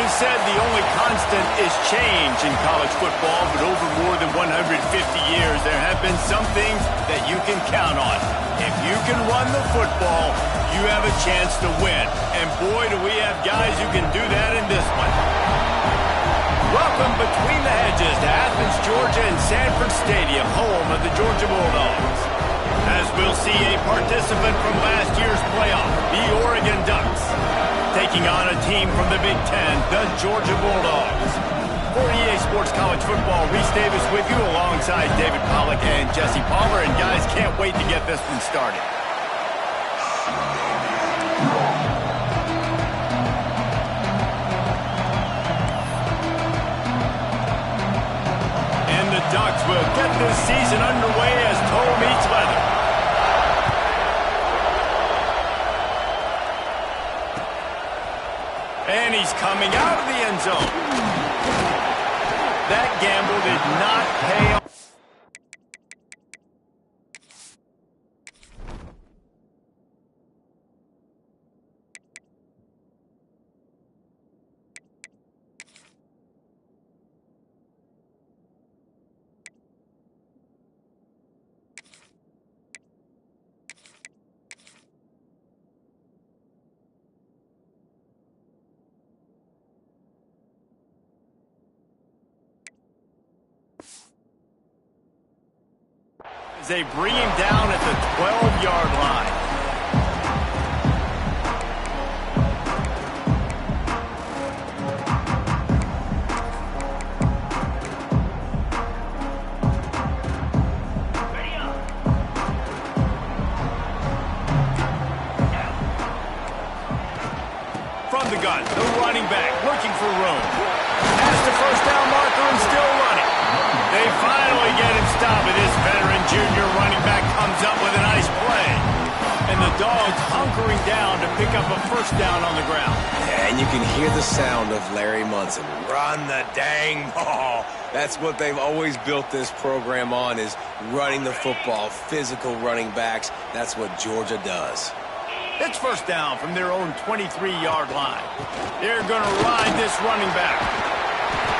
said the only constant is change in college football, but over more than 150 years, there have been some things that you can count on. If you can run the football, you have a chance to win. And boy, do we have guys who can do that in this one. Welcome between the hedges to Athens, Georgia and Sanford Stadium, home of the Georgia Bulldogs. As we'll see a participant from last year's playoff, the Oregon Ducks, taking on a team from the Big Ten, the Georgia Bulldogs. For EA Sports College Football, Reese Davis with you alongside David Pollack and Jesse Palmer. And guys, can't wait to get this one started. And the Ducks will get this season underway as toe meets leather. And he's coming out of the end zone. That gamble did not pay off. They bring him down at the 12-yard line. From the gun, the running back looking for room. Past the first down marker and still running. They finally get him stopped, but this veteran junior running back comes up with a nice play. And the Dogs hunkering down to pick up a first down on the ground. Yeah, and you can hear the sound of Larry Munson. Run the dang ball. That's what they've always built this program on, is running the football, physical running backs. That's what Georgia does. It's first down from their own 23-yard line. They're going to ride this running back.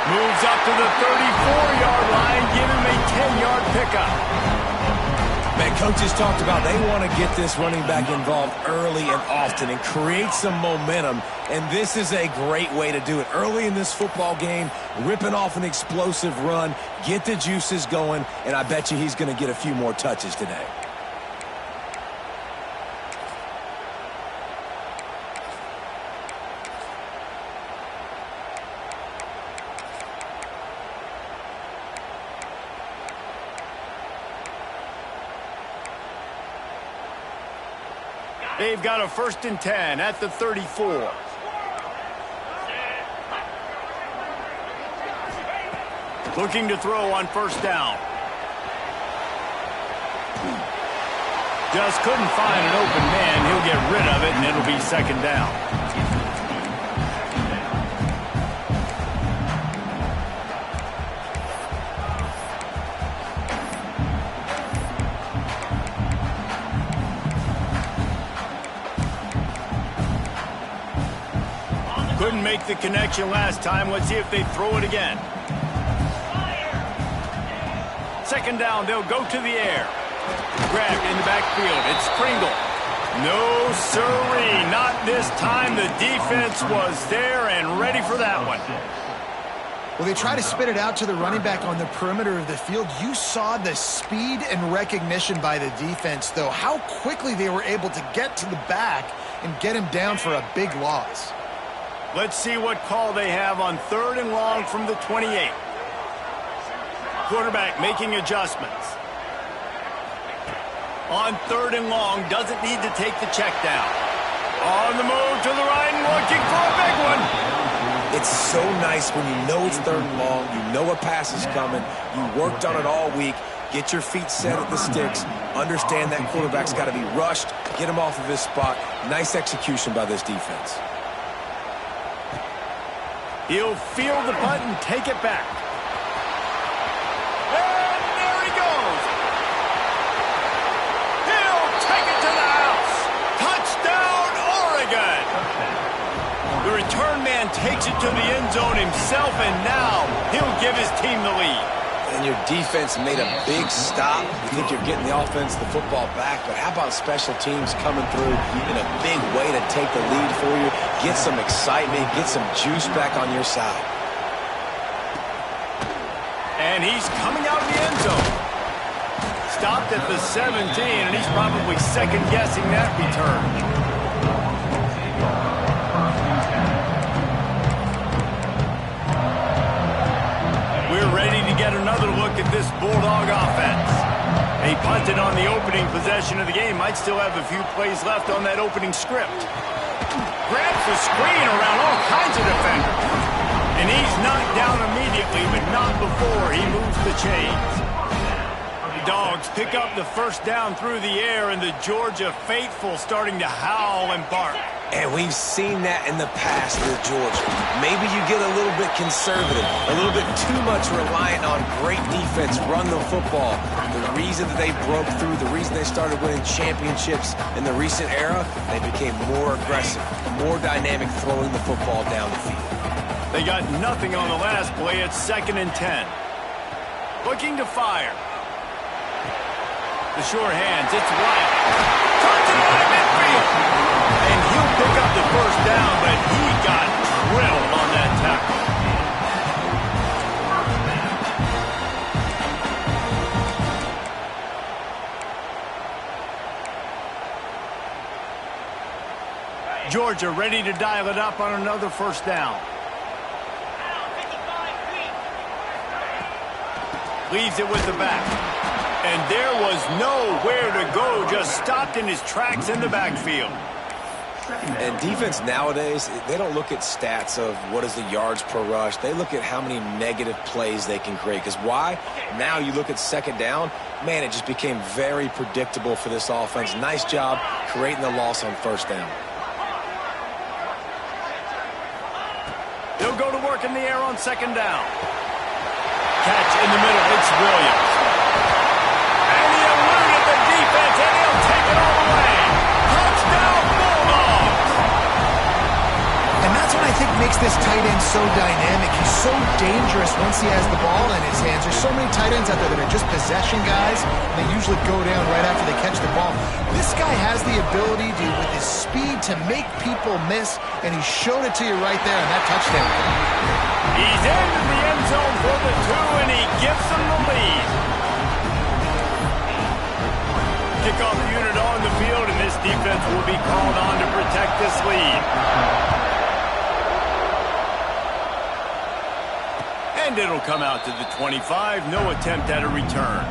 Moves up to the 34-yard line, give him a 10-yard pickup. Man, coaches talked about they want to get this running back involved early and often and create some momentum, and this is a great way to do it. Early in this football game, ripping off an explosive run, get the juices going, and I bet you he's going to get a few more touches today. They've got a 1st and 10 at the 34. Looking to throw on first down. Just couldn't find an open man. He'll get rid of it, and it'll be 2nd down. Couldn't make the connection last time. Let's see if they throw it again. 2nd down, they'll go to the air. Grabbed in the backfield. It's Pringle. No, sirree, not this time. The defense was there and ready for that one. Well, they try to spit it out to the running back on the perimeter of the field. You saw the speed and recognition by the defense, though. How quickly they were able to get to the back and get him down for a big loss. Let's see what call they have on 3rd and long from the 28. Quarterback making adjustments. On 3rd and long, doesn't need to take the check down. On the move to the right and looking for a big one. It's so nice when you know it's 3rd and long, you know a pass is coming, you worked on it all week, get your feet set at the sticks, understand that quarterback's got to be rushed, get him off of his spot. Nice execution by this defense. He'll field the punt and take it back. And there he goes. He'll take it to the house. Touchdown, Oregon. The return man takes it to the end zone himself, and now he'll give his team the lead. And your defense made a big stop. You think you're getting the offense, the football back, but how about special teams coming through in a big way to take the lead for you, get some excitement, get some juice back on your side. And he's coming out of the end zone. Stopped at the 17, and he's probably second-guessing that return. We're ready to get another look at this Bulldog offense. They punted on the opening possession of the game. Might still have a few plays left on that opening script. Grabs the screen around all kinds of defenders. And he's knocked down immediately, but not before he moves the chains. The Dogs pick up the first down through the air, and the Georgia faithful starting to howl and bark. And we've seen that in the past with Georgia. Maybe you get a little bit conservative, a little bit too much reliant on great defense, run the football. The reason that they broke through, the reason they started winning championships in the recent era, they became more aggressive, more dynamic throwing the football down the field. They got nothing on the last play. It's 2nd and 10. Looking to fire. The sure hands, it's Wyatt. Touching by midfield. And he'll pick up the first down, but he got drilled on that tackle. Georgia ready to dial it up on another first down. Leaves it with the back. And there was nowhere to go, just stopped in his tracks in the backfield. And defense nowadays, they don't look at stats of what is the yards per rush. They look at how many negative plays they can create. Because why? Now you look at 2nd down, man, it just became very predictable for this offense. Nice job creating the loss on 1st down. They'll go to work in the air on 2nd down. Catch in the middle, it's Williams. And he eluded the defense, and he'll take it all the way. Touchdown, Bulldogs! And that's what I think makes this tight end so dynamic. He's so dangerous once he has the ball in his hands. There's so many tight ends out there that are just possession guys. They usually go down right after they catch the ball. This guy has the ability to, with his speed, to make people miss, and he showed it to you right there on that touchdown. He's into the end zone for the 2, and he gives them the lead. Kickoff unit on the field, and this defense will be called on to protect this lead. And it'll come out to the 25. No attempt at a return.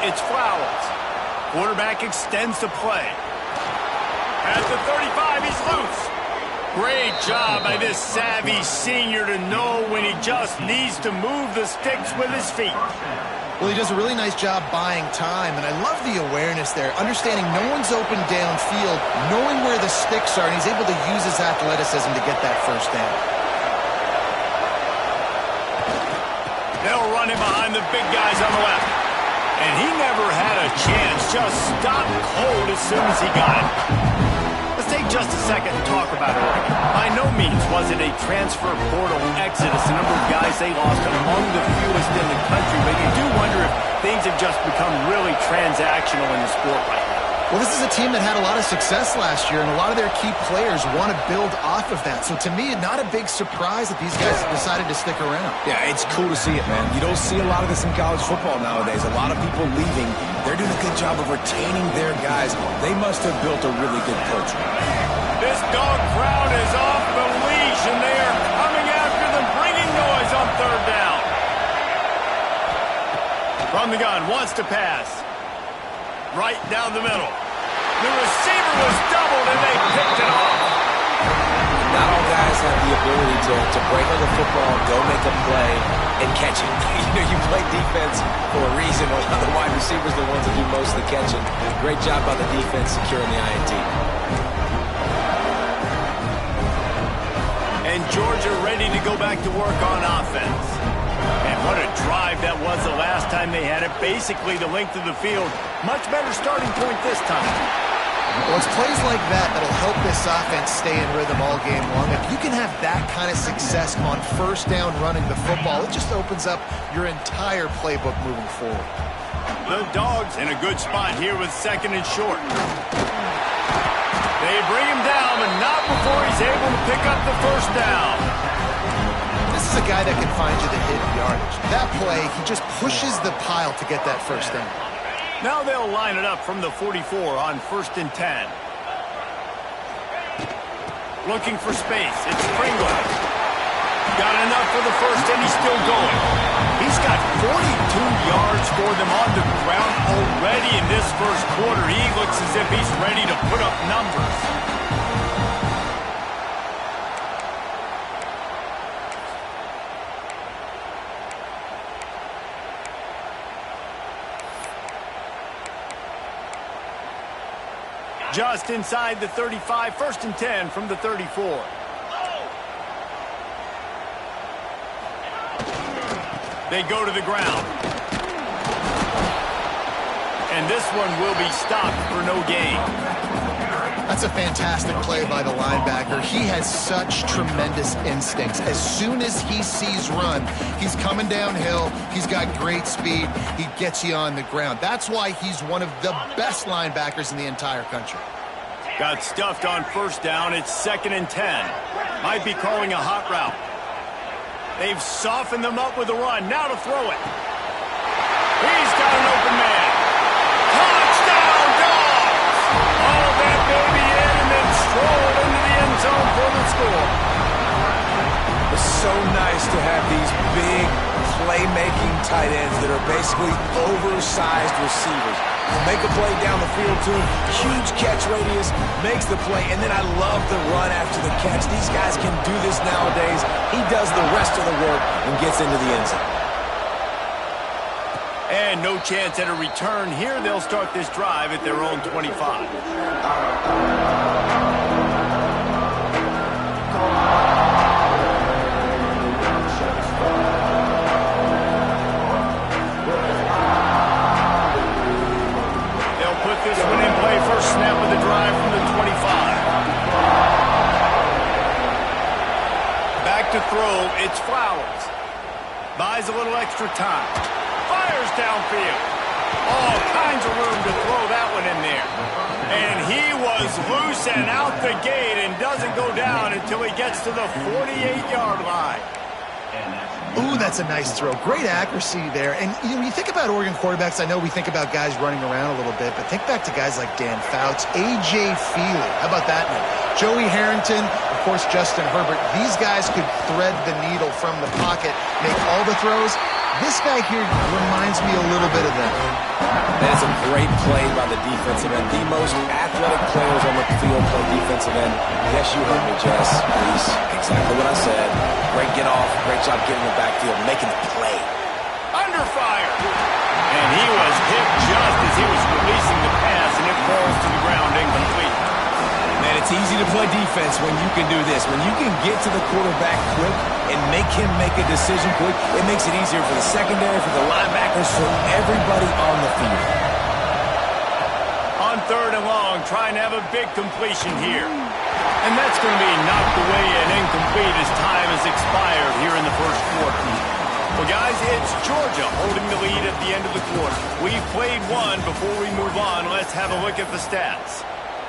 It's Flowers. Quarterback extends the play. At the 35, he's loose. Great job by this savvy senior to know when he just needs to move the sticks with his feet. Well, he does a really nice job buying time, and I love the awareness there, understanding no one's open downfield, knowing where the sticks are, and he's able to use his athleticism to get that first down. They'll run him behind the big guys on the left. And he never had a chance, just stopped cold as soon as he got it. Let's take just a second and talk about Oregon. By no means was it a transfer portal exodus. The number of guys they lost among the fewest in the country, but you do wonder if things have just become really transactional in the sport right now. Well, this is a team that had a lot of success last year, and a lot of their key players want to build off of that. So to me, not a big surprise that these guys decided to stick around. Yeah, it's cool to see it, man. You don't see a lot of this in college football nowadays. A lot of people leaving. They're doing a good job of retaining their guys. They must have built a really good culture. This dog crowd is off the leash, and they are coming after them, bringing noise on 3rd down. From the gun, wants to pass. Right down the middle. The receiver was doubled, and they picked it off. Not all guys have the ability to break on the football, go make a play, and catch it. You play defense for a reason. The wide receivers are the ones that do most of the catching. Great job by the defense securing the INT. And Georgia ready to go back to work on offense. And what a drive that was the last time they had it. Basically the length of the field. Much better starting point this time. Well, it's plays like that that'll help this offense stay in rhythm all game long. If you can have that kind of success on first down running the football, it just opens up your entire playbook moving forward. The Dogs in a good spot here with second and short. They bring him down, but not before he's able to pick up the first down. This is a guy that can find you the hidden yardage. That play, he just pushes the pile to get that first down. Now they'll line it up from the 44 on 1st and 10. Looking for space. It's Pringle. Got enough for the first, and he's still going. He's got 42 yards for them on the ground already in this first quarter. He looks as if he's ready to put up numbers. Just inside the 35, 1st and 10 from the 34. They go to the ground. And this one will be stopped for no gain. That's a fantastic play by the linebacker. He has such tremendous instincts. As soon as he sees run, he's coming downhill. He's got great speed. He gets you on the ground. That's why he's one of the best linebackers in the entire country. Got stuffed on first down. It's 2nd and 10. Might be calling a hot route. They've softened them up with a run. Now to throw it. He's got an open man. Touchdown, Dogs! All that baby in and then strolled into the end zone for the score. It's so nice to have these big playmaking tight ends that are basically oversized receivers. Make a play down the field to him, huge catch radius, makes the play, and then I love the run after the catch. These guys can do this nowadays. He does the rest of the work and gets into the end zone. And no chance at a return here. They'll start this drive at their own 25. This one in play, first snap of the drive from the 25. Back to throw, it's Flowers. Buys a little extra time. Fires downfield. All kinds of room to throw that one in there. And he was loose and out the gate and doesn't go down until he gets to the 48-yard line. Ooh, that's a nice throw. Great accuracy there. And when you think about Oregon quarterbacks, I know we think about guys running around a little bit, but think back to guys like Dan Fouts, A.J. Feely. How about that name? Joey Harrington, of course, Justin Herbert. These guys could thread the needle from the pocket, make all the throws. This guy here reminds me a little bit of them. That is a great play by the defensive end. The most athletic players on the field play defensive end. Yes, you heard me, Jess. Reese, exactly what I said. Great get off. Great job getting in the backfield, making the play. Under fire. And he was hit just as he was releasing the pass, and it falls to the ground incomplete. Man, it's easy to play defense when you can do this. When you can get to the quarterback quick and make him make a decision quick, it makes it easier for the secondary, for the linebackers, for everybody on the field. On 3rd and long, trying to have a big completion here. And that's going to be knocked away and incomplete as time has expired here in the first quarter. Well, guys, it's Georgia holding the lead at the end of the quarter. We've played one. Before we move on, let's have a look at the stats.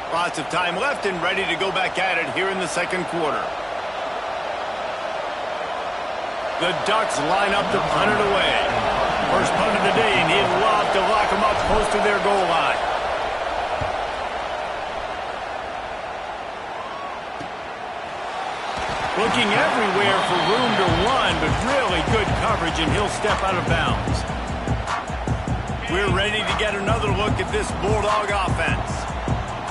Lots of time left and ready to go back at it here in the second quarter. The Ducks line up to punt it away. First punt of the day, and he'd love to lock them up close to their goal line. Looking everywhere for room to run, but really good coverage, and he'll step out of bounds. We're ready to get another look at this Bulldog offense.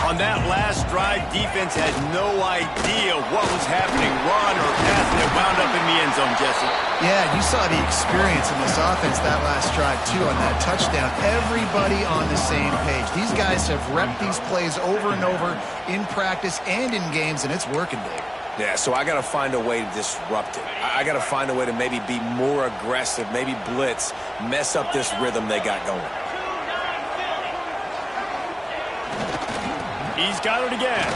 On that last drive, defense had no idea what was happening, run or pass, and it wound up in the end zone, Jesse. Yeah, you saw the experience in this offense that last drive, too, on that touchdown. Everybody on the same page. These guys have repped these plays over and over in practice and in games, and it's working, Dave. Yeah, so I got to find a way to disrupt it. I got to find a way to maybe be more aggressive, maybe blitz, mess up this rhythm they got going. He's got it again.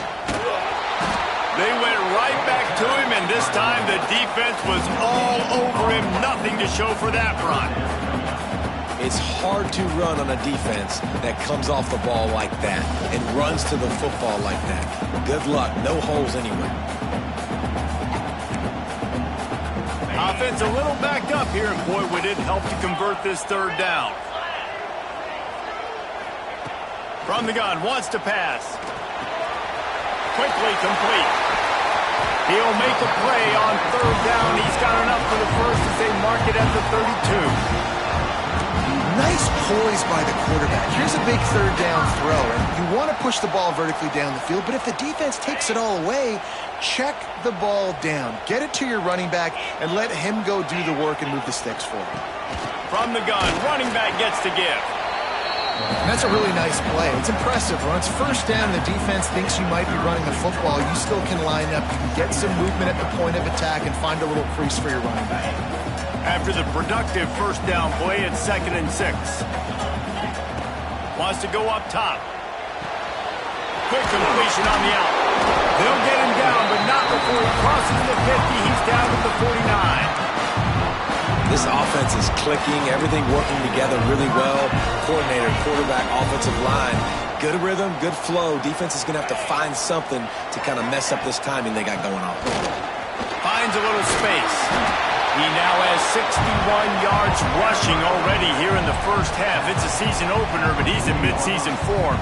They went right back to him, and this time the defense was all over him. Nothing to show for that run. It's hard to run on a defense that comes off the ball like that and runs to the football like that. Good luck. No holes anywhere. Offense a little backed up here, and boy, would it help to convert this third down. From the gun, wants to pass. Quickly complete. He'll make a play on third down. He's got enough for the first as they mark it at the 32. Nice poise by the quarterback. Here's a big third down throw, and you want to push the ball vertically down the field, but if the defense takes it all away, check the ball down. Get it to your running back and let him go do the work and move the sticks for you. From the gun, running back gets to give. And that's a really nice play. It's impressive. When it's first down and the defense thinks you might be running the football, you still can line up. You can get some movement at the point of attack and find a little crease for your running back. After the productive first down play, it's 2nd and 6. Wants to go up top. Quick completion on the out. They'll get him down, but not before he crosses the 50. He's down at the 49. This offense is clicking, everything working together really well. Coordinator, quarterback, offensive line. Good rhythm, good flow. Defense is going to have to find something to kind of mess up this timing they got going on. Finds a little space. He now has 61 yards rushing already here in the first half. It's a season opener, but he's in midseason form.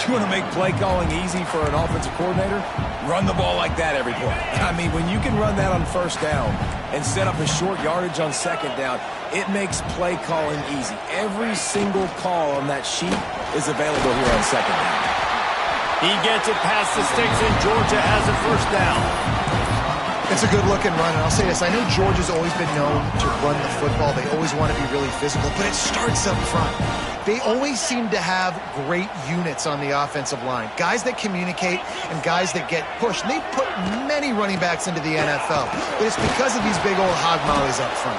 You want to make play calling easy for an offensive coordinator? Run the ball like that every play. I mean, when you can run that on first down and set up a short yardage on second down, it makes play calling easy. Every single call on that sheet is available here on second down. He gets it past the sticks, and Georgia has a first down. It's a good-looking run, and I'll say this. I know Georgia's always been known to run the football. They always want to be really physical, but it starts up front. They always seem to have great units on the offensive line. Guys that communicate and guys that get pushed. And they've put many running backs into the NFL, but it's because of these big old hog mollies up front.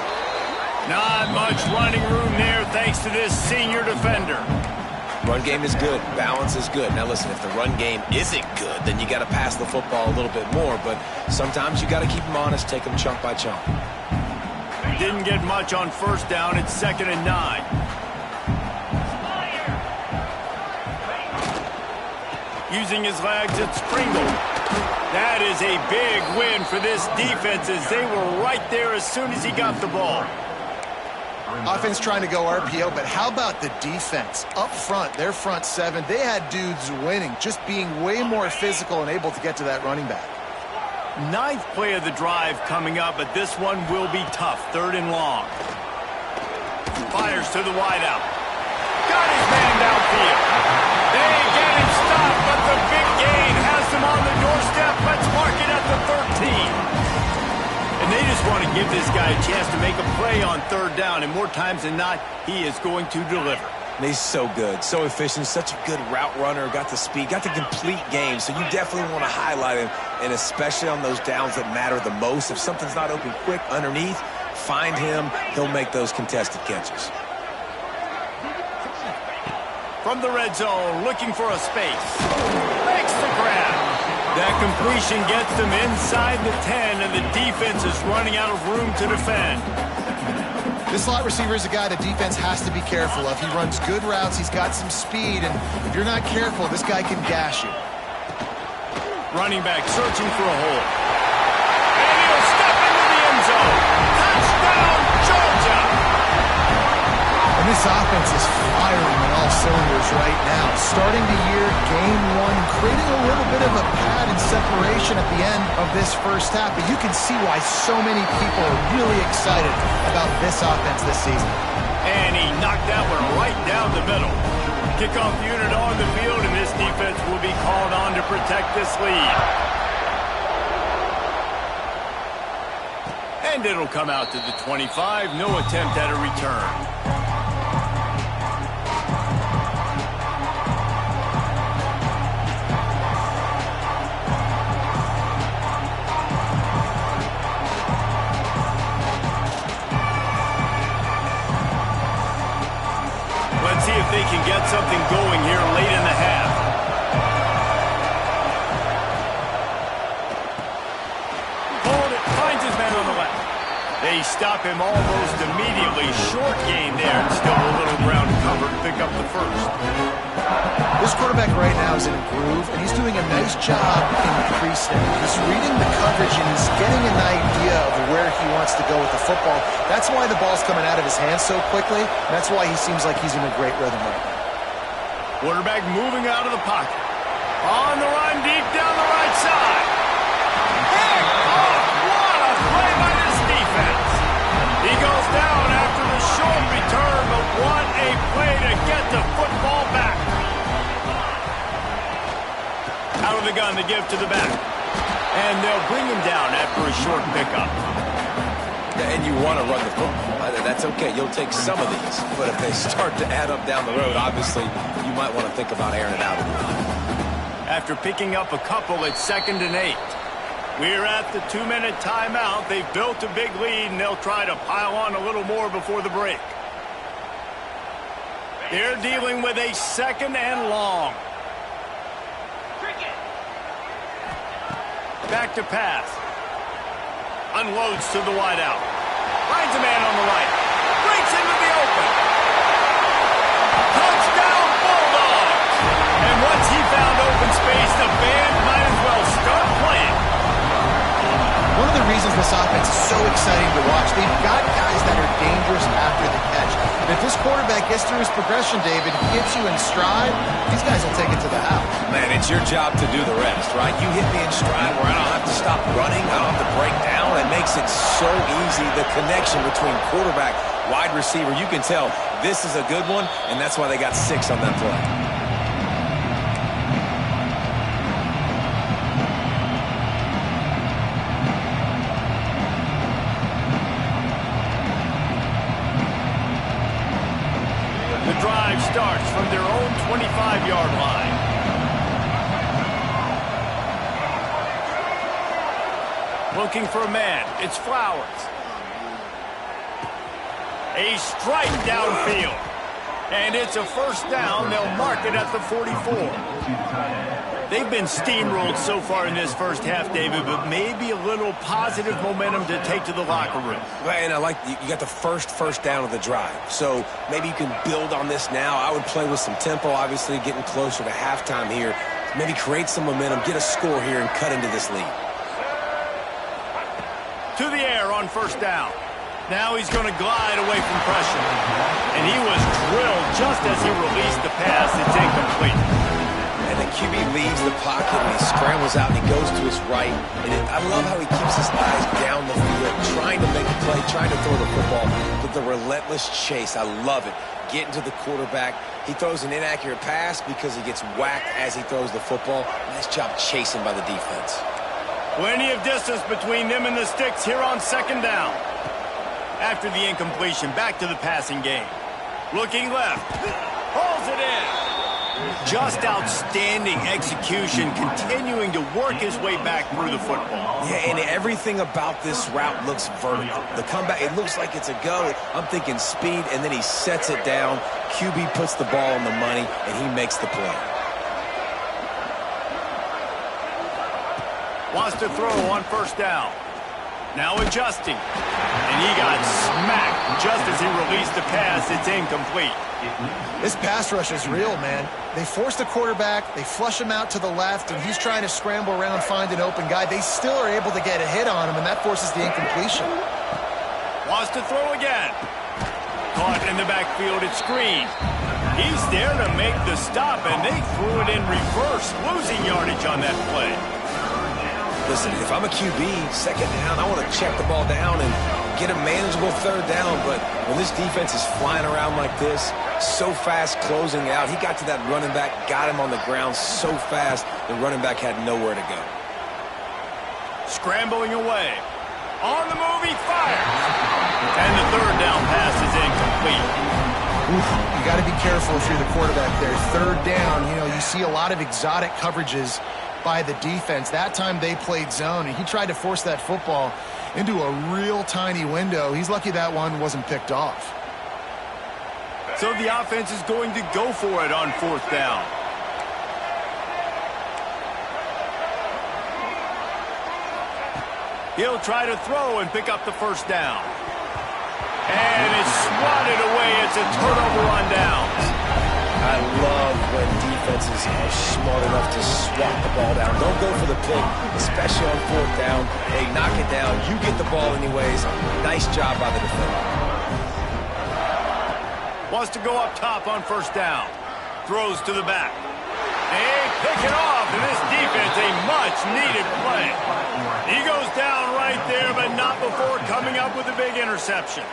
Not much running room there thanks to this senior defender. Run game is good. Balance is good. Now listen, if the run game isn't good, then you got to pass the football a little bit more. But sometimes you got to keep them honest, take them chunk by chunk. Didn't get much on first down. It's 2nd and 9. Using his legs, it's Pringle. That is a big win for this defense as they were right there as soon as he got the ball. Offense trying to go RPO, but how about the defense? Up front, their front seven, they had dudes winning, just being way more physical and able to get to that running back. 9th play of the drive coming up, but this one will be tough. 3rd and long. Fires to the wideout. Got his man downfield. They get him stopped, but the big gain has him on the doorstep. Let's mark it at the 13. And they just want to give this guy a chance to make a play on 3rd down, and more times than not, he is going to deliver. And he's so good, so efficient, such a good route runner, got the speed, got the complete game, so you definitely want to highlight him, and especially on those downs that matter the most. If something's not open quick underneath, find him, he'll make those contested catches. From the red zone, looking for a space. Makes the grab. That completion gets them inside the 10, and the defense is running out of room to defend. This slot receiver is a guy the defense has to be careful of. He runs good routes, he's got some speed, and if you're not careful, this guy can gash you. Running back searching for a hole. And he'll step into the end zone. Touchdown, Georgia! And this offense is firing on all cylinders right now. Starting the year, game one, creating a little bit of a pad and separation at the end of this first half. But you can see why so many people are really excited about this offense this season. And he knocked that one right down the middle. Kickoff unit on the field, and this defense will be called on to protect this lead. And it'll come out to the 25. No attempt at a return. see if they can get something going here late in the half. Hold it, finds his man on the left. They stop him almost immediately. Short gain there, and still a little ground cover to pick up the first. This quarterback right now is in a groove, and he's doing a nice job in the pre-snap. He's reading the coverage, and he's getting an idea of where he wants to go with the football. That's why the ball's coming out of his hands so quickly. That's why he seems like he's in a great rhythm right now. Quarterback moving out of the pocket. On the run, deep down the right side. Pick off! What a play by this defense. He goes down after the short return, but what a play to get the football back. Out of the gun to give to the back. And they'll bring him down after a short pickup. Yeah, and you want to run the football. That's okay. You'll take some of these. But if they start to add up down the road, obviously, you might want to think about airing it out a little. After picking up a couple, it's 2nd and 8. We're at the 2-minute timeout. They've built a big lead, and they'll try to pile on a little more before the break. They're dealing with a 2nd and long. Back to pass. Unloads to the wide out. Finds a man on the right. Breaks into the open. Touchdown Bulldogs! And once he found open space, the band might as well start playing. One of the reasons this offense is so exciting to watch, they've got guys that are dangerous after the catch. And if this quarterback gets through his progression, David, he gets you in stride, these guys will take it to the house. Man, it's your job to do the rest, right? You hit me in stride where I don't have to stop running, I don't have to break down. It makes it so easy. The connection between quarterback, wide receiver, you can tell this is a good one, and that's why they got 6 on that play. The drive starts from their own 25-yard line. Looking for a man. It's Flowers. A strike downfield. And it's a first down. They'll mark it at the 44. They've been steamrolled so far in this first half, David, but maybe a little positive momentum to take to the locker room. Right, and I like you got the first down of the drive. So maybe you can build on this now. I would play with some tempo, obviously getting closer to halftime here. Maybe create some momentum, get a score here, and cut into this lead. To the air on first down. Now he's going to glide away from pressure. And he was drilled just as he released the pass. It's incomplete. And the QB leaves the pocket and he scrambles out and he goes to his right. And I love how he keeps his eyes down the field, trying to make a play, trying to throw the football with the relentless chase. I love it. Getting to the quarterback. He throws an inaccurate pass because he gets whacked as he throws the football. Nice job chasing by the defense. Plenty of distance between them and the sticks here on second down. After the incompletion, back to the passing game. Looking left. Hauls it in. Just outstanding execution, continuing to work his way back through the football. Yeah, and everything about this route looks vertical. The comeback, it looks like it's a go. I'm thinking speed, and then he sets it down. QB puts the ball on the money, and he makes the play. Wants to throw on first down. Now adjusting. And he got smacked just as he released the pass. It's incomplete. This pass rush is real, man. They force the quarterback, they flush him out to the left, and he's trying to scramble around, find an open guy. They still are able to get a hit on him, and that forces the incompletion. Wants to throw again. Caught in the backfield at screen. He's there to make the stop, and they threw it in reverse, losing yardage on that play. Listen, if I'm a QB, second down, I want to check the ball down and get a manageable third down. But when this defense is flying around like this, so fast closing out, he got to that running back, got him on the ground so fast, the running back had nowhere to go. Scrambling away. On the move, he fires. And the third down pass is incomplete. Oof, you got to be careful if you're the quarterback there. Third down, you know, you see a lot of exotic coverages by the defense. That time they played zone, and he tried to force that football into a real tiny window. He's lucky that one wasn't picked off. So the offense is going to go for it on 4th down. He'll try to throw and pick up the 1st down. And it's swatted away. It's a turnover on downs. I love when defenses are smart enough to swat the ball down. Don't go for the pick, especially on 4th down. Hey, knock it down. You get the ball anyways. Nice job by the defender. Wants to go up top on 1st down. Throws to the back. They pick it off, and this defense, a much-needed play. He goes down right there, but not before coming up with a big interception.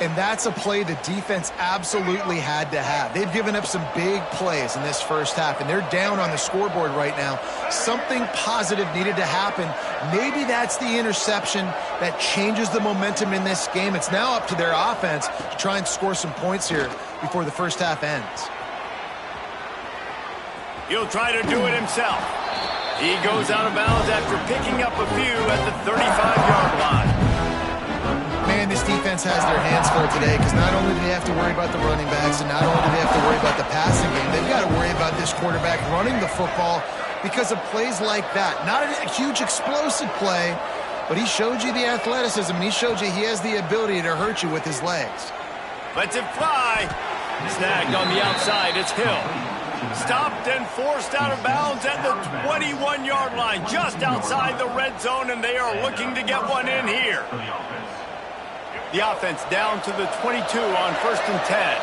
And that's a play the defense absolutely had to have. They've given up some big plays in this first half, and they're down on the scoreboard right now. Something positive needed to happen. Maybe that's the interception that changes the momentum in this game. It's now up to their offense to try and score some points here before the first half ends. He'll try to do it himself. He goes out of bounds after picking up a few at the 35-yard line. Man, this defense has their hands full today because not only do they have to worry about the running backs and not only do they have to worry about the passing game, they've got to worry about this quarterback running the football because of plays like that. Not a huge explosive play, but he showed you the athleticism, and he showed you he has the ability to hurt you with his legs. Lets it fly. Snagged on the outside. It's Hill. Stopped and forced out of bounds at the 21-yard line, just outside the red zone, and they are looking to get one in here. The offense down to the 22 on 1st and 10.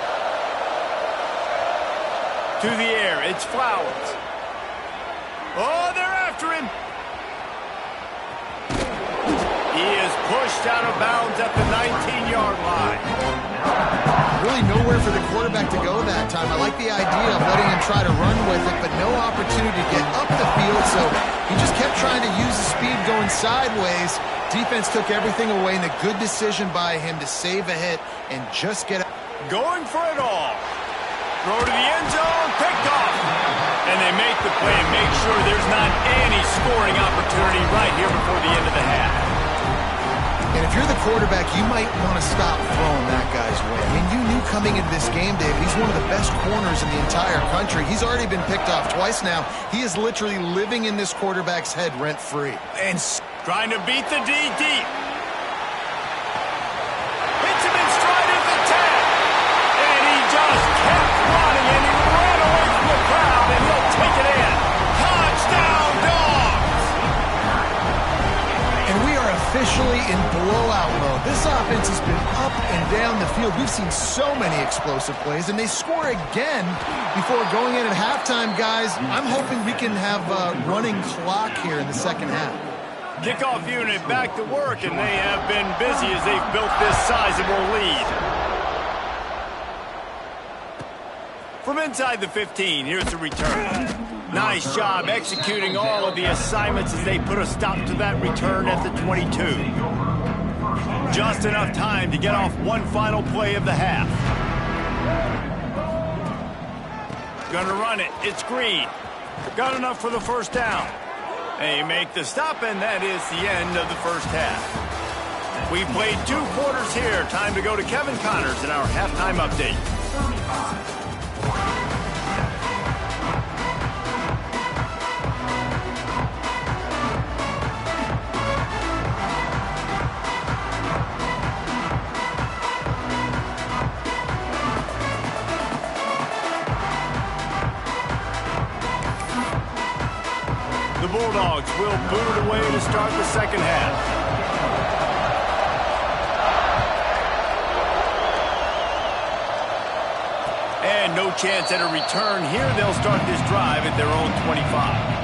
To the air, it's Flowers. Oh, they're after him. He is pushed out of bounds at the 19-yard line. Really nowhere for the quarterback to go that time. I like the idea of letting him try to run with it, but no opportunity to get up the field, so he just kept trying to use the speed going sideways. Defense took everything away, and a good decision by him to save a hit and just get out. Going for it all. Throw to the end zone, picked off. And they make the play and make sure there's not any scoring opportunity right here before the end of the half. And if you're the quarterback, you might want to stop throwing that guy's way. I mean, you knew coming into this game, Dave, he's one of the best corners in the entire country. He's already been picked off twice now. He is literally living in this quarterback's head rent-free. And trying to beat the D deep. Hits him in stride at the 10. And he just kept running, and he ran away from the crowd, and he'll take it in. Touchdown, Dogs! And we are officially in blowout mode. This offense has been up and down the field. We've seen so many explosive plays, and they score again before going in at halftime, guys. I'm hoping we can have a running clock here in the second half. Kickoff unit back to work, and they have been busy as they've built this sizable lead. From inside the 15, here's the return. Nice job executing all of the assignments as they put a stop to that return at the 22. Just enough time to get off one final play of the half. Gonna run it. It's Green. Got enough for the 1st down. They make the stop, and that is the end of the first half. We've played 2 quarters here. Time to go to Kevin Connors in our halftime update. The Bulldogs will boot it away to start the second half. And no chance at a return here. They'll start this drive at their own 25.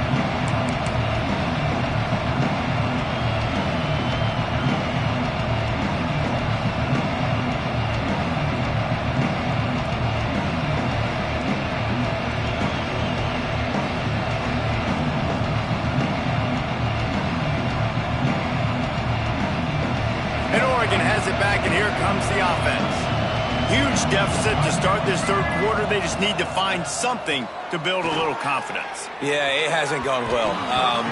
Has it back, and here comes the offense. Huge deficit to start this third quarter. They just need to find something to build a little confidence. Yeah, it hasn't gone well.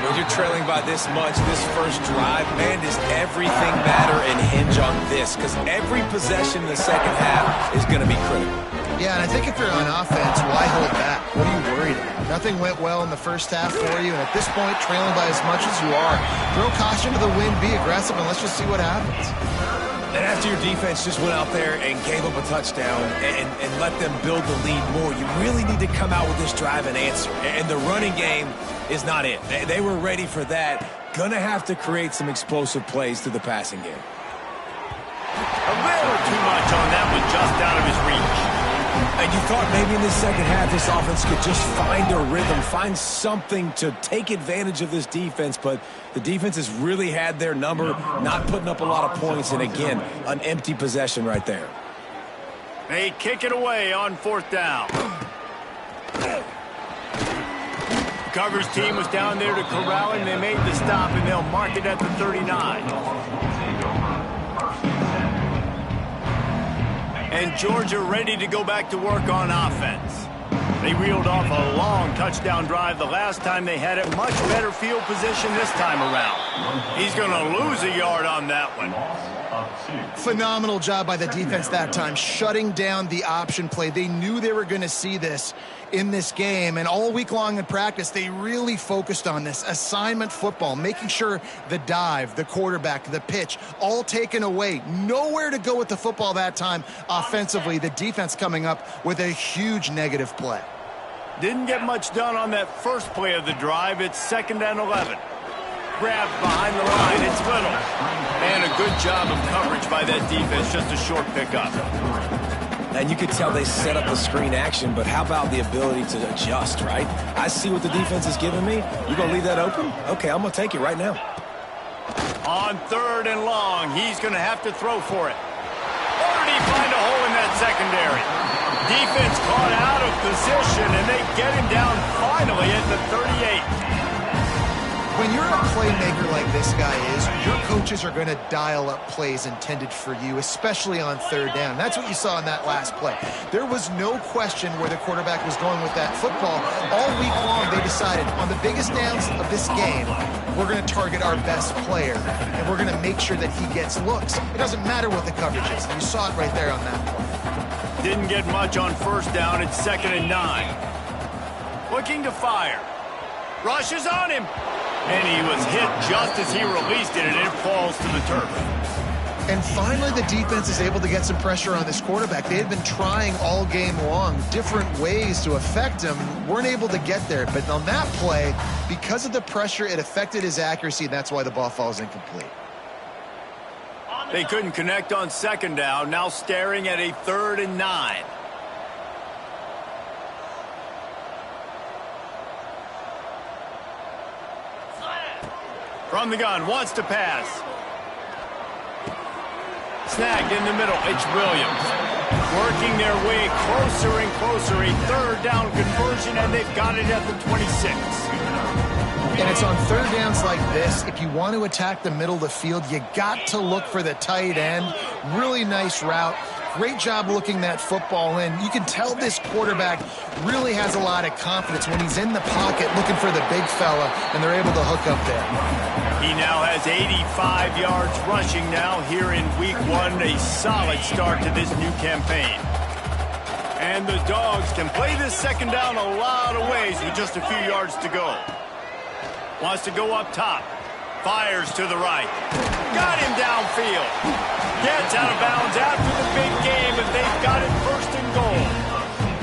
When you're trailing by this much, this first drive, man, does everything matter and hinge on this? Because every possession in the second half is going to be critical. Yeah, and I think if you're on offense, why hold back? What are you worried about? Nothing went well in the first half for you, and at this point, trailing by as much as you are, throw caution to the wind, be aggressive, and let's just see what happens. And after your defense just went out there and gave up a touchdown and let them build the lead more, you really need to come out with this drive and answer. And the running game is not it. They were ready for that. Gonna have to create some explosive plays through the passing game. A little too much on that one, just out of his reach. And you thought maybe in the second half this offense could just find a rhythm, find something to take advantage of this defense, but the defense has really had their number, not putting up a lot of points, and again, an empty possession right there. They kick it away on 4th down. The Coverage team was down there to corral him. They made the stop, and they'll mark it at the 39. And Georgia ready to go back to work on offense. They reeled off a long touchdown drive the last time they had it. Much better field position this time around. He's going to lose a yard on that one. Phenomenal job by the defense that time, shutting down the option play. They knew they were going to see this in this game, and all week long in practice, they really focused on this assignment football, making sure the dive, the quarterback, the pitch, all taken away. Nowhere to go with the football that time offensively. The defense coming up with a huge negative play. Didn't get much done on that first play of the drive. It's 2nd and 11. Grabbed behind the line. It's Little. And a good job of coverage by that defense. Just a short pickup. And you could tell they set up the screen action, but how about the ability to adjust, right? I see what the defense is giving me. You going to leave that open? Okay, I'm going to take it right now. On 3rd and long, he's going to have to throw for it. Or did he find a hole in that secondary? Defense caught out of position, and they get him down finally at the 38. When you're a playmaker like this guy is, your coaches are going to dial up plays intended for you, especially on 3rd down. That's what you saw in that last play. There was no question where the quarterback was going with that football. All week long, they decided on the biggest downs of this game, we're going to target our best player, and we're going to make sure that he gets looks. It doesn't matter what the coverage is. You saw it right there on that play. Didn't get much on 1st down. It's 2nd and 9. Looking to fire. Rushes on him. And he was hit just as he released it, and it falls to the turf. And finally, the defense is able to get some pressure on this quarterback. They had been trying all game long different ways to affect him, weren't able to get there. But on that play, because of the pressure, it affected his accuracy, and that's why the ball falls incomplete. They couldn't connect on 2nd down, now staring at a 3rd and 9. From the gun, wants to pass. Snagged in the middle, it's Williams. Working their way closer and closer, a 3rd down conversion, and they've got it at the 26. And it's on 3rd downs like this, if you want to attack the middle of the field, you got to look for the tight end. Really nice route. Great job looking that football in. You can tell this quarterback really has a lot of confidence when he's in the pocket looking for the big fella, and they're able to hook up there. He now has 85 yards rushing now here in week 1. A solid start to this new campaign. And the Dogs can play this 2nd down a lot of ways with just a few yards to go. Wants to go up top. Fires to the right. Got him downfield. Gets out of bounds after the big game, and they've got it 1st and goal.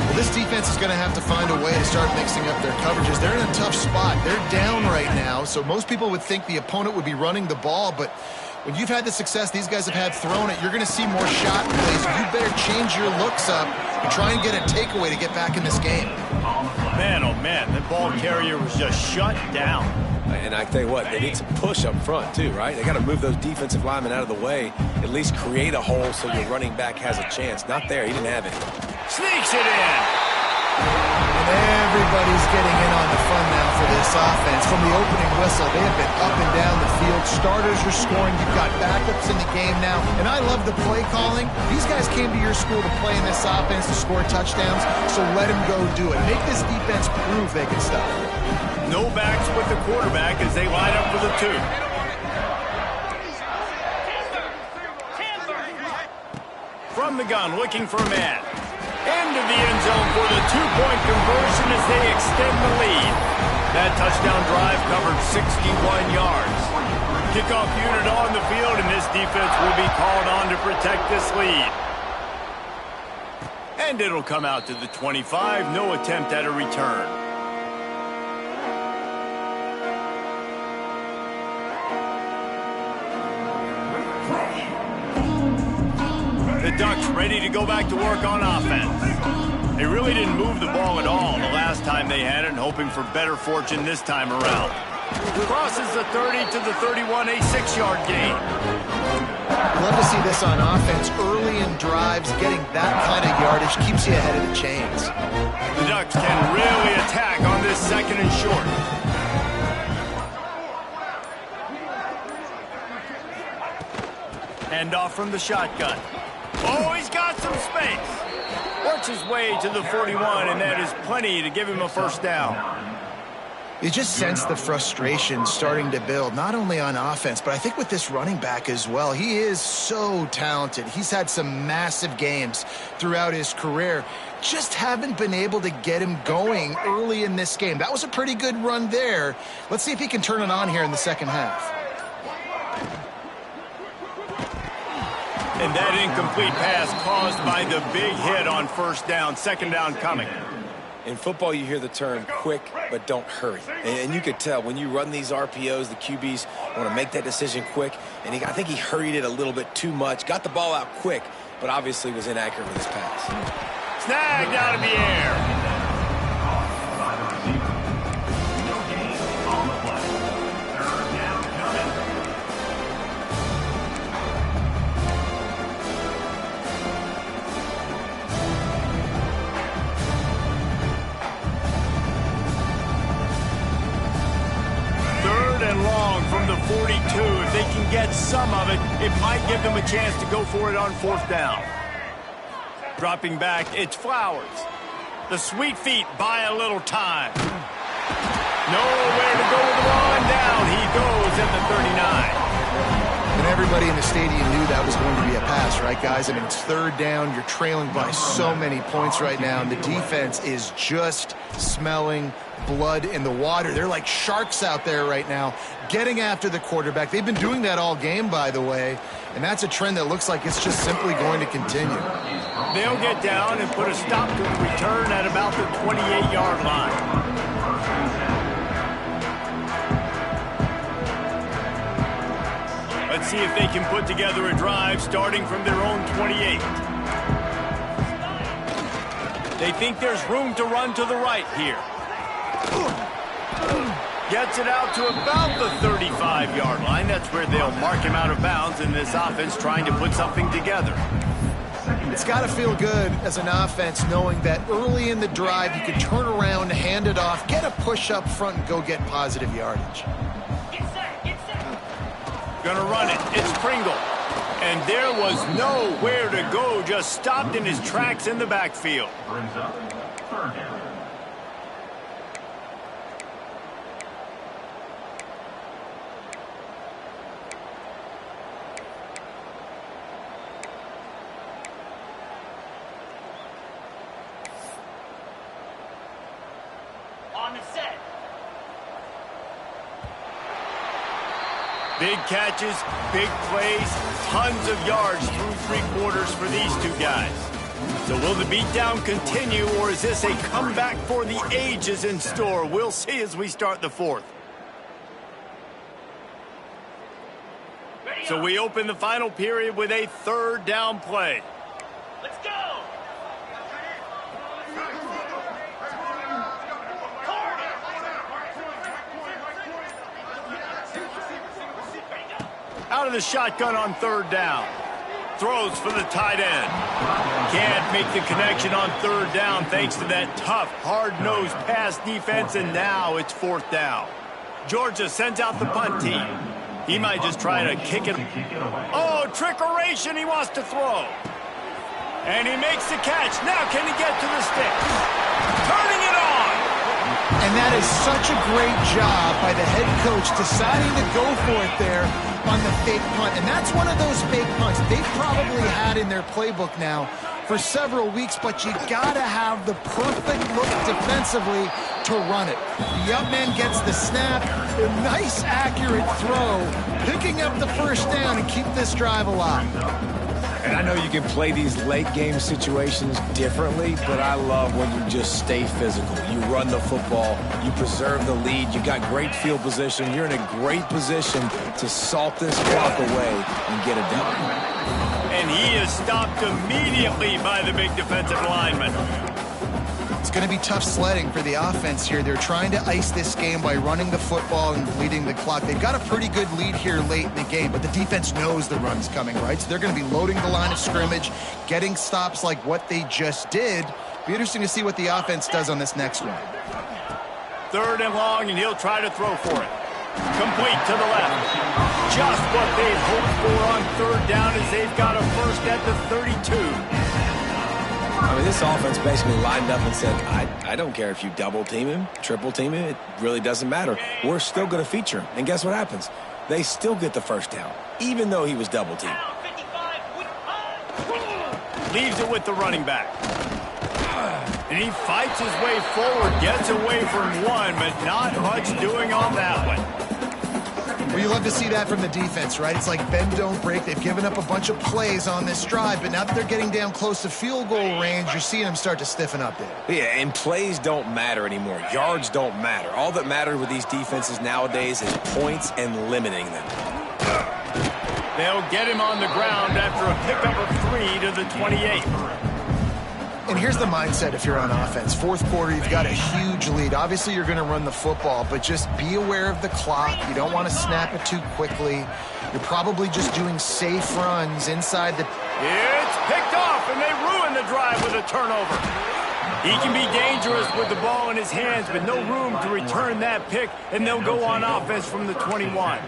Well, this defense is going to have to find a way to start mixing up their coverages. They're in a tough spot. They're down right now, so most people would think the opponent would be running the ball, but when you've had the success these guys have had throwing it, you're going to see more shot plays. You better change your looks up and try and get a takeaway to get back in this game. Man, oh man, the ball carrier was just shut down. And I tell you what, they need some push up front too, right? They got to move those defensive linemen out of the way, at least create a hole so your running back has a chance. Not there. He didn't have it. Sneaks it in. And everybody's getting in on the fun now for this offense. From the opening whistle, they have been up and down the field. Starters are scoring. You've got backups in the game now. And I love the play calling. These guys came to your school to play in this offense to score touchdowns, so let them go do it. Make this defense prove they can stop it. No backs with the quarterback as they line up for the 2. From the gun, looking for a man. Into the they extend the lead. That touchdown drive covered 61 yards. Kickoff unit on the field, and this defense will be called on to protect this lead. And it'll come out to the 25. No attempt at a return. The Ducks ready to go back to work on offense. They really didn't move the ball at all the last time they had it, and hoping for better fortune this time around. Crosses the 30 to the 31, a 6-yard gain. Love to see this on offense. Early in drives, getting that kind of yardage keeps you ahead of the chains. The Ducks can really attack on this 2nd and short. Hand off from the shotgun. Oh, he's got some space. Works his way to the 41, and that is plenty to give him a first down. You just sense the frustration starting to build, not only on offense, but I think with this running back as well. He is so talented. He's had some massive games throughout his career. Just haven't been able to get him going early in this game. That was a pretty good run there. Let's see if he can turn it on here in the second half. And that incomplete pass caused by the big hit on first down. 2nd down coming. In football, you hear the term quick, but don't hurry. And you could tell when you run these RPOs, the QBs want to make that decision quick. And I think he hurried it a little bit too much. Got the ball out quick, but obviously was inaccurate with his pass. Snagged out of the air. From the 42, if they can get some of it, it might give them a chance to go for it on 4th down. Dropping back, it's Flowers. The sweet feet buy a little time. Nowhere to go with the ball, and down he goes at the 39. And everybody in the stadium knew that was going to be a pass, right, guys? I mean, it's 3rd down. You're trailing by so many points right now, and the defense is just smelling blood in the water. They're like sharks out there right now, getting after the quarterback. They've been doing that all game, by the way, and that's a trend that looks like it's just simply going to continue. They'll get down and put a stop to the return at about the 28-yard line. Let's see if they can put together a drive starting from their own 28. They think there's room to run to the right here. Gets it out to about the 35-yard line. That's where they'll mark him out of bounds in this offense trying to put something together. It's got to feel good as an offense knowing that early in the drive you can turn around, hand it off, get a push up front, and go get positive yardage. Gonna run it. It's Pringle. And there was nowhere to go. Just stopped in his tracks in the backfield. Brings up 3rd down. On the set. Big catches, big plays, tons of yards through 3 quarters for these two guys. So will the beatdown continue, or is this a comeback for the ages in store? We'll see as we start the 4th. So we open the final period with a 3rd down play. Let's go! Out of the shotgun on 3rd down. Throws for the tight end. Can't make the connection on 3rd down thanks to that tough, hard-nosed pass defense, and now it's 4th down. Georgia sends out the punt team. He might just try to kick it. Oh, trickeration, he wants to throw. And he makes the catch. Now can he get to the sticks? Turning it on. And that is such a great job by the head coach deciding to go for it there on the fake punt. And that's one of those fake punts they've probably had in their playbook now for several weeks, but you gotta have the perfect look defensively to run it. The up man gets the snap, a nice accurate throw, picking up the first down and keep this drive alive. And I know you can play these late game situations differently, but I love when you just stay physical. You run the football, you preserve the lead, you got great field position, you're in a great position to salt this clock away and get it done. And he is stopped immediately by the big defensive lineman. It's going to be tough sledding for the offense here. They're trying to ice this game by running the football and bleeding the clock. They've got a pretty good lead here late in the game, but the defense knows the run's coming, right? So they're going to be loading the line of scrimmage, getting stops like what they just did. Be interesting to see what the offense does on this next one. 3rd and long, and he'll try to throw for it. Complete to the left. Just what they've hoped for on 3rd down as they've got a first at the 32. I mean, this offense basically lined up and said, I don't care if you double team him, triple team him, it really doesn't matter. We're still going to feature him. And guess what happens? They still get the first down, even though he was double teamed. Leaves it with the running back. And he fights his way forward, gets away from one, but not much doing on that one. Well, you love to see that from the defense, right? It's like bend, don't break. They've given up a bunch of plays on this drive, but now that they're getting down close to field goal range, you're seeing them start to stiffen up there. Yeah, and plays don't matter anymore. Yards don't matter. All that matters with these defenses nowadays is points and limiting them. They'll get him on the ground after a pickup of 3 to the 28. And here's the mindset if you're on offense. 4th quarter, you've got a huge lead. Obviously, you're going to run the football, but just be aware of the clock. You don't want to snap it too quickly. You're probably just doing safe runs inside the... It's picked off, and they ruin the drive with a turnover. He can be dangerous with the ball in his hands, but no room to return that pick, and they'll go on offense from the 21.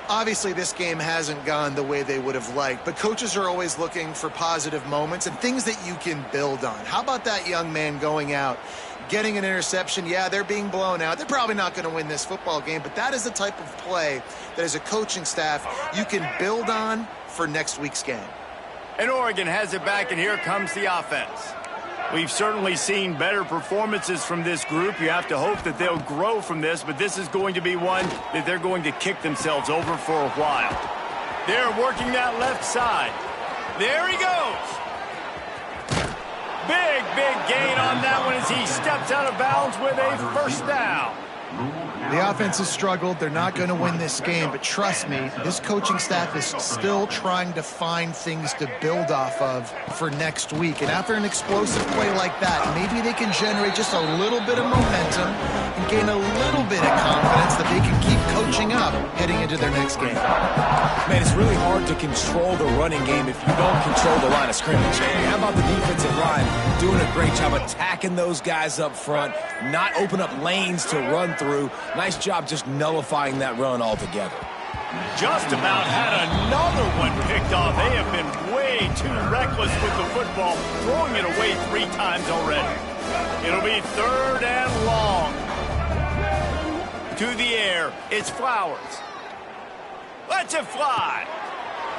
Obviously, this game hasn't gone the way they would have liked, but coaches are always looking for positive moments and things that you can build on. How about that young man going out, getting an interception? Yeah, they're being blown out. They're probably not going to win this football game, but that is the type of play that as a coaching staff you can build on for next week's game. And Oregon has it back, and here comes the offense. We've certainly seen better performances from this group. You have to hope that they'll grow from this, but this is going to be one that they're going to kick themselves over for a while. They're working that left side. There he goes. Big gain on that one as he steps out of bounds with a first down. The offense has struggled. They're not going to win this game, but trust me, this coaching staff is still trying to find things to build off of for next week. And after an explosive play like that, maybe they can generate just a little bit of momentum and gain a little bit of confidence that they can keep coaching up heading into their next game. Man, it's really hard to control the running game if you don't control the line of scrimmage. How about the defensive line doing a great job attacking those guys up front, not open up lanes to run through. Nice job just nullifying that run altogether. Just about had another one picked off. They have been way too reckless with the football, throwing it away 3 times already. It'll be 3rd and long. To the air, it's Flowers. Lets it fly.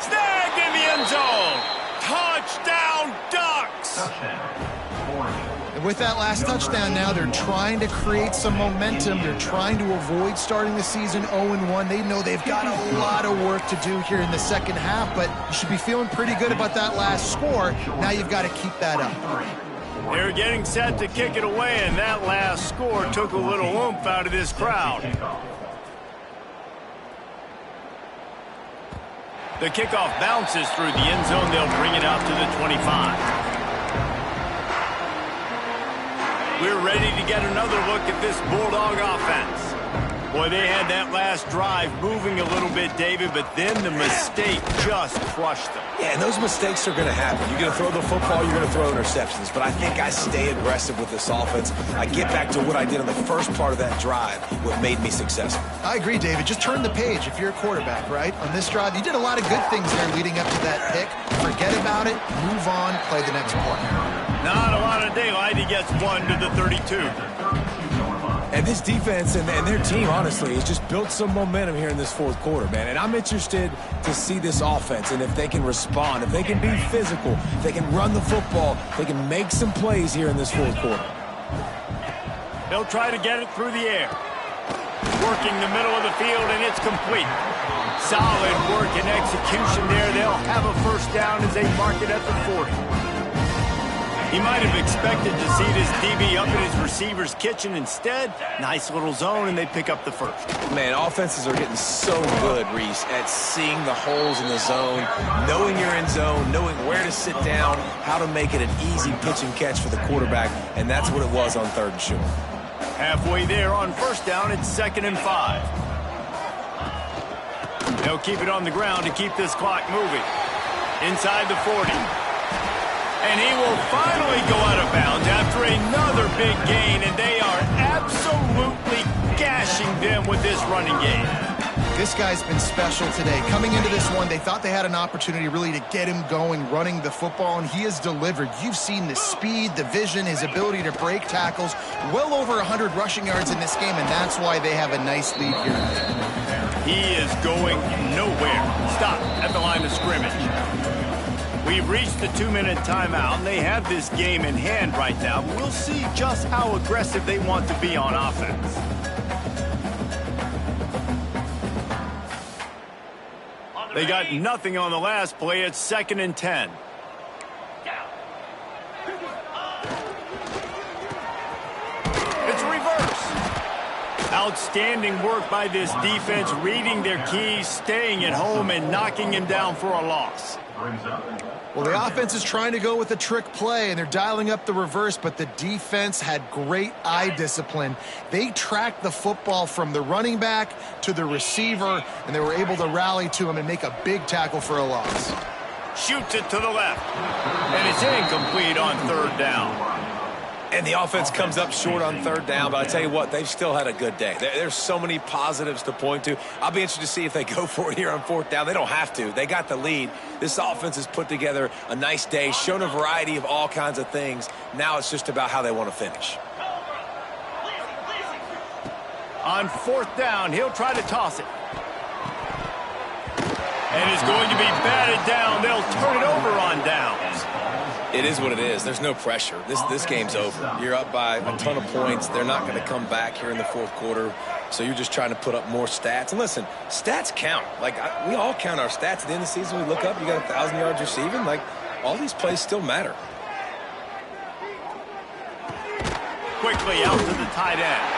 Snagged in the end zone. Touchdown, Ducks! And with that last touchdown now, they're trying to create some momentum. They're trying to avoid starting the season 0-1. They know they've got a lot of work to do here in the second half, but you should be feeling pretty good about that last score. Now you've got to keep that up. They're getting set to kick it away, and that last score took a little oomph out of this crowd. The kickoff bounces through the end zone. They'll bring it out to the 25. We're ready to get another look at this Bulldog offense. Boy, they had that last drive moving a little bit, David, but then the mistake just crushed them. Yeah, and those mistakes are going to happen. You're going to throw the football, you're going to throw interceptions, but I think I stay aggressive with this offense. I get back to what I did on the first part of that drive, what made me successful. I agree, David. Just turn the page if you're a quarterback, right? On this drive, you did a lot of good things there leading up to that pick. Forget about it, move on, play the next play. Not a lot of daylight. He gets 1 to the 32. And this defense and their team, honestly, has just built some momentum here in this fourth quarter, man. And I'm interested to see this offense and if they can respond, if they can be physical, if they can run the football, if they can make some plays here in this fourth quarter. They'll try to get it through the air. Working the middle of the field, and it's complete. Solid work and execution there. They'll have a first down as they mark it at the 40. He might have expected to see this DB up in his receiver's kitchen. Instead, nice little zone, and they pick up the first. Man, offenses are getting so good, Reese, at seeing the holes in the zone, knowing you're in zone, knowing where to sit down, how to make it an easy pitch and catch for the quarterback, and that's what it was on 3rd and short. Halfway there on first down, it's 2nd and 5. They'll keep it on the ground to keep this clock moving. Inside the 40. And he will finally go out of bounds after another big gain, and they are absolutely gashing them with this running game. This guy's been special today. Coming into this one, they thought they had an opportunity really to get him going, running the football, and he has delivered. You've seen the speed, the vision, his ability to break tackles. Well over 100 rushing yards in this game, and that's why they have a nice lead here. He is going nowhere. Stop at the line of scrimmage. We've reached the 2-minute timeout, and they have this game in hand right now. We'll see just how aggressive they want to be on offense. They got nothing on the last play. It's 2nd and 10. It's reverse. Outstanding work by this defense, reading their keys, staying at home, and knocking him down for a loss. Well, the offense is trying to go with a trick play, and they're dialing up the reverse, but the defense had great eye discipline. They tracked the football from the running back to the receiver, and they were able to rally to him and make a big tackle for a loss. Shoots it to the left, and it's incomplete on 3rd down. And the offense comes up short on 3rd down, but I tell you what, they've still had a good day. There's so many positives to point to. I'll be interested to see if they go for it here on 4th down. They don't have to. They got the lead. This offense has put together a nice day, shown a variety of all kinds of things. Now it's just about how they want to finish. On 4th down, he'll try to toss it. And it's going to be batted down. They'll turn it over on downs. It is what it is. There's no pressure. This game's over. You're up by a ton of points. They're not going to come back here in the 4th quarter. So you're just trying to put up more stats. And listen, stats count. We all count our stats. At the end of the season, we look up, you got 1,000 yards receiving. All these plays still matter. Quickly out to the tight end.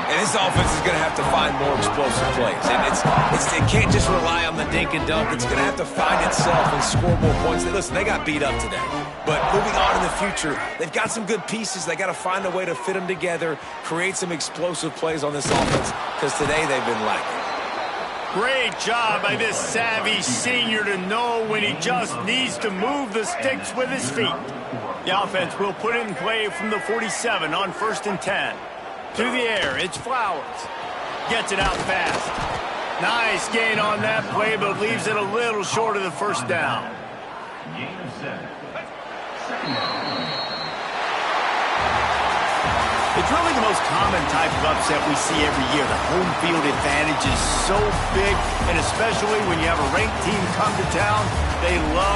And this offense is going to have to find more explosive plays. And it can't just rely on the dink and dunk. It's going to have to find itself and score more points. Listen, they got beat up today. But moving on in the future, they've got some good pieces. They got to find a way to fit them together, create some explosive plays on this offense, because today they've been lacking. Great job by this savvy senior to know when he just needs to move the sticks with his feet. The offense will put it in play from the 47 on 1st and 10. To the air, it's Flowers. Gets it out fast. Nice gain on that play, but leaves it a little short of the first down. It's really the most common type of upset we see every year. The home field advantage is so big, and especially when you have a ranked team come to town, they love